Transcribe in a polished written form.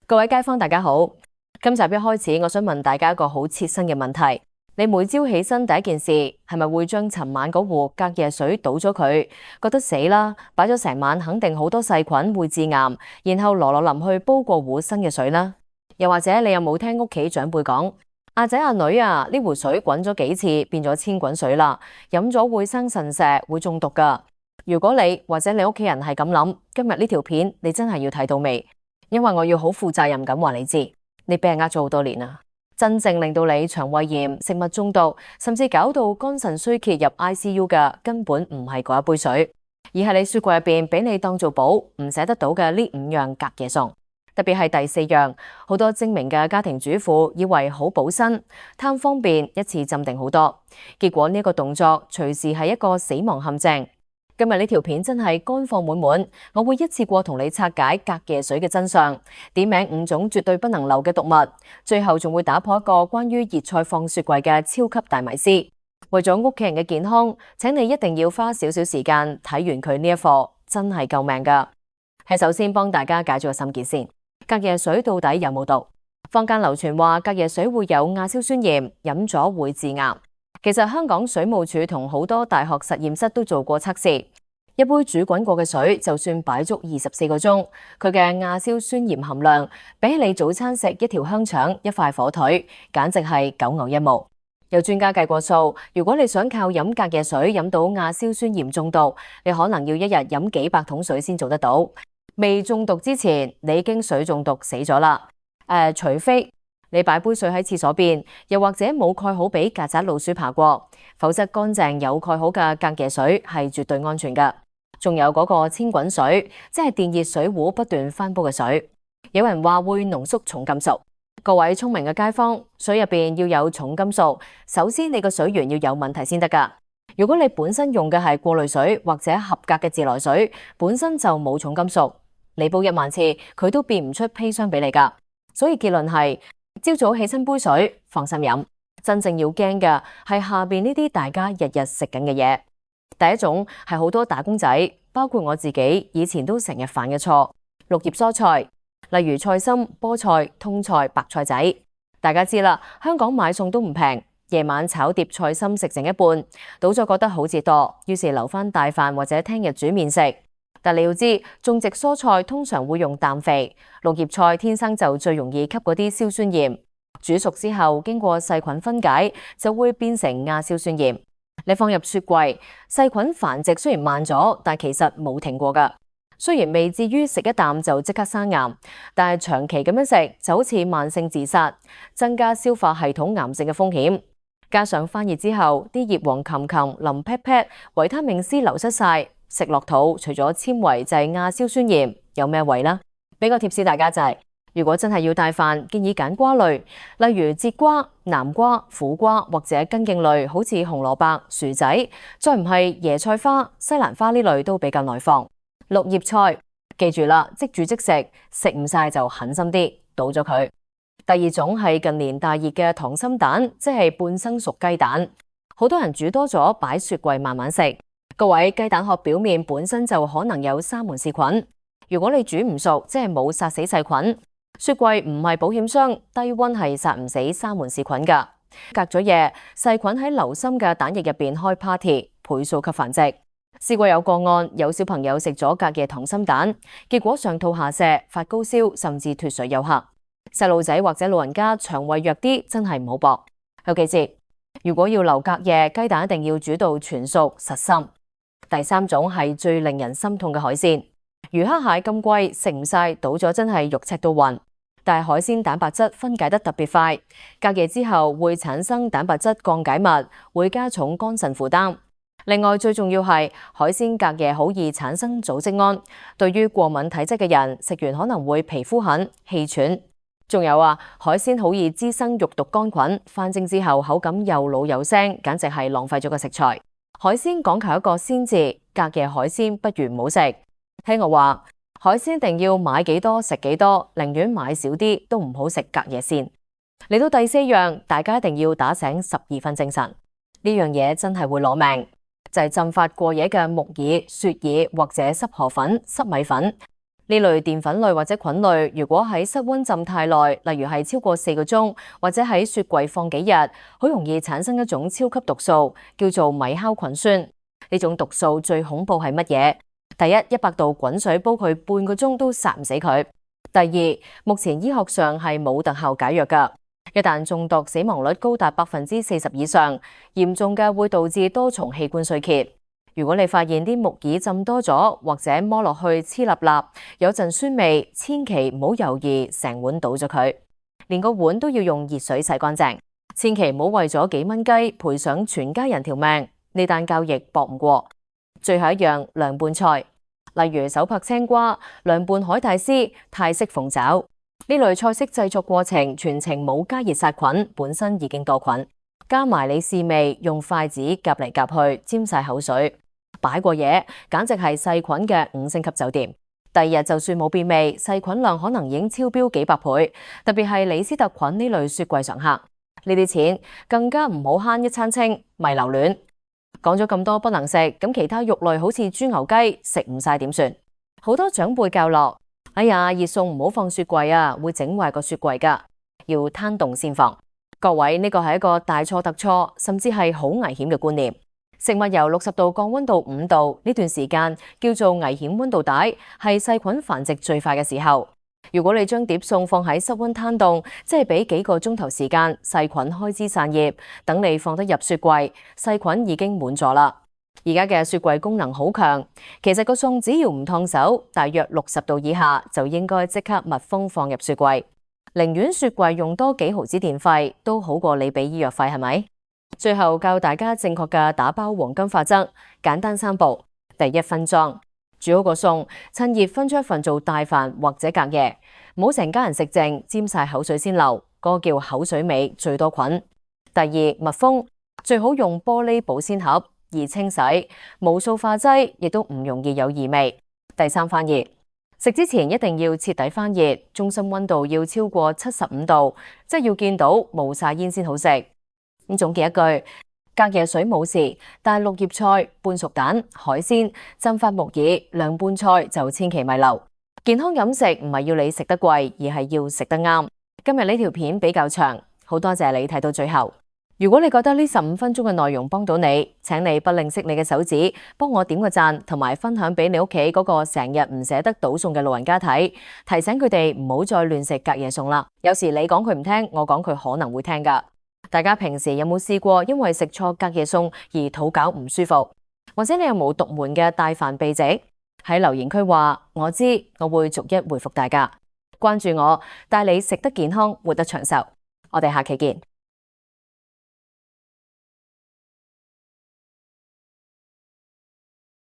各位街坊大家好，今集一開始我想問大家一個好切身嘅問題，你每朝起身第一件事係咪會將尋晚嗰壺隔夜水倒咗佢，覺得死啦，擺咗成晚肯定好多細菌會致癌，然後羅羅淋去煲過壺新嘅水啦？又或者你有冇聽屋企長輩講，阿仔阿女啊，呢壺水滾咗幾次變咗千滾水啦，飲咗會生腎石，會中毒噶。如果你或者你屋企人係咁諗，今日呢條片你真係要睇到尾。因為我要好負責任咁話你知，你俾人呃咗好多年啦。真正令到你腸胃炎、食物中毒，甚至搞到肝腎衰竭入 ICU 嘅，根本唔係嗰一杯水，而係你雪櫃入邊俾你當做寶唔捨得倒嘅呢5樣隔夜餸。特別係第4樣，好多精明嘅家庭主婦以為好補身、貪方便，一次浸定好多，結果呢個動作隨時係一個死亡陷阱。今日呢條片真係乾貨滿滿，我會一次過同你拆解隔夜水嘅真相，點名5種絕對不能留嘅毒物，最後仲會打破一個關於熱菜放雪櫃嘅超級大迷思。為咗屋企人嘅健康，請你一定要花少少時間睇完佢呢一課，真係救命㗎。係首先幫大家解咗個心結先，隔夜水到底有冇毒？坊間流傳話隔夜水會有亞硝酸鹽，飲咗會致癌。其實香港水務署同好多大學實驗室都做過測試，一杯煮滾過嘅水，就算擺足24個鐘，佢嘅亞硝酸鹽含量比起你早餐食一條香腸、一塊火腿，簡直係九牛一毛。有專家計過數，如果你想靠飲隔夜水飲到亞硝酸鹽中毒，你可能要一日飲幾百桶水先做得到。未中毒之前，你已經水中毒死咗啦。除非你擺杯水喺廁所邊，又或者冇蓋好俾曱甴老鼠爬過，否則乾淨有蓋好嘅隔夜水係絕對安全㗎。仲有嗰個千滾水，即係電熱水壺不斷翻煲嘅水，有人話會濃縮重金屬。各位聰明嘅街坊，水入邊要有重金屬，首先你個水源要有問題先得㗎。如果你本身用嘅係過濾水或者合格嘅自來水，本身就冇重金屬，你煲1萬次佢都變唔出砒霜俾你㗎。所以結論係，朝早起身杯水，放心飲。真正要驚嘅係下邊呢啲大家日日食緊嘅嘢。第一種係好多打工仔，包括我自己，以前都成日犯嘅錯，綠葉蔬菜，例如菜心、菠菜、通菜、白菜仔。大家知啦，香港買餸都唔平，夜晚炒碟菜心食剩一半，倒咗覺得好似多，於是留返大飯或者聽日煮麵食。但你要知，種植蔬菜通常會用氮肥，綠葉菜天生就最容易吸嗰啲硝酸鹽，煮熟之後經過細菌分解就會變成亞硝酸鹽。你放入雪櫃，細菌繁殖雖然慢咗，但其實冇停過㗎。雖然未至於食一啖就即刻生癌，但係長期咁樣食就好似慢性自殺，增加消化系統癌症嘅風險。加上翻熱之後，啲葉黃琴琴、腍劈劈，維他命 C 流失晒。食落肚，除咗纖維就係亞硝酸鹽，有咩位啦？俾個貼士大家就係，如果真係要帶飯，建議揀瓜類，例如節瓜、南瓜、苦瓜或者根莖類，好似紅蘿蔔、薯仔，再唔係椰菜花、西蘭花呢類都比較耐放。綠葉菜，記住啦，即煮即食，食唔晒就狠心啲，倒咗佢。第二種係近年大熱嘅溏心蛋，即係半生熟雞蛋，好多人煮多咗，擺雪櫃慢慢食。各位，雞蛋殼表面本身就可能有沙門氏菌，如果你煮唔熟，即係冇殺死細菌。雪櫃唔係保險箱，低溫係殺唔死沙門氏菌㗎。隔咗夜，細菌喺流心嘅蛋液入邊開 party， 倍數級繁殖。試過有個案，有小朋友食咗隔夜溏心蛋，結果上吐下瀉、發高燒，甚至脫水有黑。細路仔或者老人家腸胃弱啲，真係唔好搏。尤其是如果要留隔夜，雞蛋一定要煮到全熟實心。第三種係最令人心痛嘅海鮮，魚蝦蟹咁貴，食唔晒，倒咗真係肉赤到暈。但係海鮮蛋白質分解得特別快，隔夜之後會產生蛋白質降解物，會加重肝腎負擔。另外最重要係海鮮隔夜好易產生組織胺，對於過敏體質嘅人食完可能會皮膚痕、氣喘。仲有海鮮好易滋生肉毒桿菌，翻蒸之後口感又老又腥，簡直係浪費咗個食材。海鮮講求一個鮮字，隔夜海鮮不如唔好食。聽我話，海鮮一定要買幾多食幾多，寧願買少啲都唔好食隔夜鮮。嚟到第4樣，大家一定要打醒12分精神，呢樣嘢真係會攞命，就係浸發過夜嘅木耳、雪耳或者濕河粉、濕米粉。呢類澱粉類或者菌類，如果喺室溫浸太耐，例如係超過4個鐘，或者喺雪櫃放幾日，好容易產生一種超級毒素，叫做米酵菌酸。呢種毒素最恐怖係乜嘢？第一，100度滾水煲佢半個鐘都殺唔死佢。第二，目前醫學上係冇特效解藥㗎，一旦中毒，死亡率高達40%以上，嚴重嘅會導致多重器官衰竭。如果你發現啲木耳浸多咗，或者摸落去黐立立，有陣酸味，千祈唔好猶豫，成碗倒咗佢，連個碗都要用熱水洗乾淨。千祈唔好為咗幾蚊雞賠上全家人條命，呢單交易搏唔過。最後一樣，涼拌菜，例如手拍青瓜、涼拌海帶絲、泰式鳳爪，呢類菜式製作過程全程冇加熱殺菌，本身已經多菌，加埋你試味，用筷子夾嚟夾去，沾晒口水。擺過嘢，簡直係細菌嘅5星級酒店。第二日就算冇變味，細菌量可能已經超標幾百倍。特別係李斯特菌呢類雪櫃常客，呢啲錢更加唔好慳一餐清，咪留戀。講咗咁多不能食，咁其他肉類好似豬牛雞食唔晒點算？好多長輩教落，哎呀，熱餸唔好放雪櫃啊，會整壞個雪櫃噶，要攤凍先放。各位，呢個係一個大錯特錯，甚至係好危險嘅觀念。食物由60度降溫到5度，呢段時間叫做危險溫度帶，係細菌繁殖最快嘅時候。如果你將碟餸放喺室溫攤凍，即係俾幾個鐘頭時間，細菌開枝散葉，等你放得入雪櫃，細菌已經滿咗啦。而家嘅雪櫃功能好強，其實個餸只要唔燙手，大約60度以下就應該即刻密封放入雪櫃。寧願雪櫃用多幾毫子電費，都好過你俾醫藥費，係咪？最後教大家正確嘅打包黃金法則，簡單3步。第一，分裝，煮好個餸，趁熱分出一份做大飯或者隔夜，唔好成家人食剩，沾晒口水先流，嗰個叫口水尾，最多菌。第二，密封，最好用玻璃保鮮盒，易清洗，無塑化劑，亦都唔容易有異味。第三，翻熱，食之前一定要徹底翻熱，中心溫度要超過75度，即係要見到冒晒煙先好食。咁總結一句，隔夜水冇事，但綠葉菜、半熟蛋、海鮮、浸發木耳、涼拌菜就千祈咪留。健康飲食唔係要你食得貴，而係要食得啱。今日呢條片比較長，好多謝你睇到最後。如果你覺得呢15分鐘嘅內容幫到你，請你不吝嗇你嘅手指，幫我點個讚，同埋分享俾你屋企嗰個成日唔捨得倒餸嘅老人家睇，提醒佢哋唔好再亂食隔夜餸啦。有時你講佢唔聽，我講佢可能會聽㗎。大家平時有冇試過因為食錯隔夜餸而肚搞唔舒服？或者你有冇獨門嘅帶飯秘籍？喺留言區話我知，我會逐一回覆大家。關注我，帶你食得健康，活得長壽。我哋下期見。